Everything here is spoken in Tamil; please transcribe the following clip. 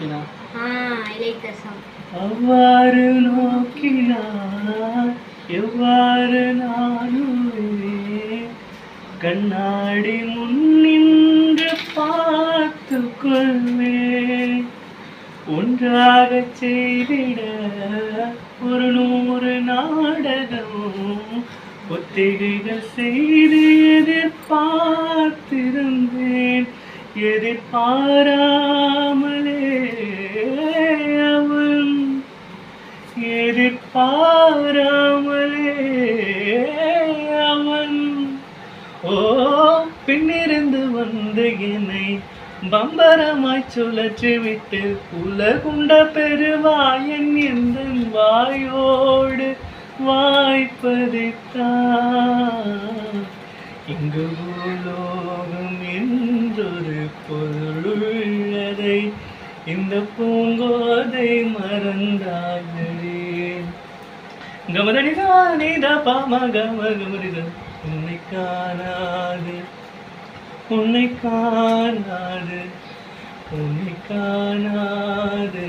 நோக்கினான். அவ்வாறு நோக்கினார் எவ்வாறு நானுமே கண்ணாடி முன்னின்று பார்த்து கொள்வேன். ஒன்றாக செய்திட ஒரு 100 நாடகம் ஒத்திகைகள் செய்து எதிர்பார்த்திருந்தேன். எதிர்பாராமலே அவன் எதிர்பாராமலே அவன் பின்னிருந்து வந்து என்னை பம்பரமாய் சுழற்றி விட்டு உலகுண்ட பெருவாயன் எந்த வாயோடு வாய்ப்பதைத்தான். இங்கு பூலோகம் என்றொரு பொருளதை இந்த பூங்கோதை மறந்தாயே. கமதனிதானித பாம கம கமரித உன்னை காணாது உன்னை காணாது உன்னை காணாது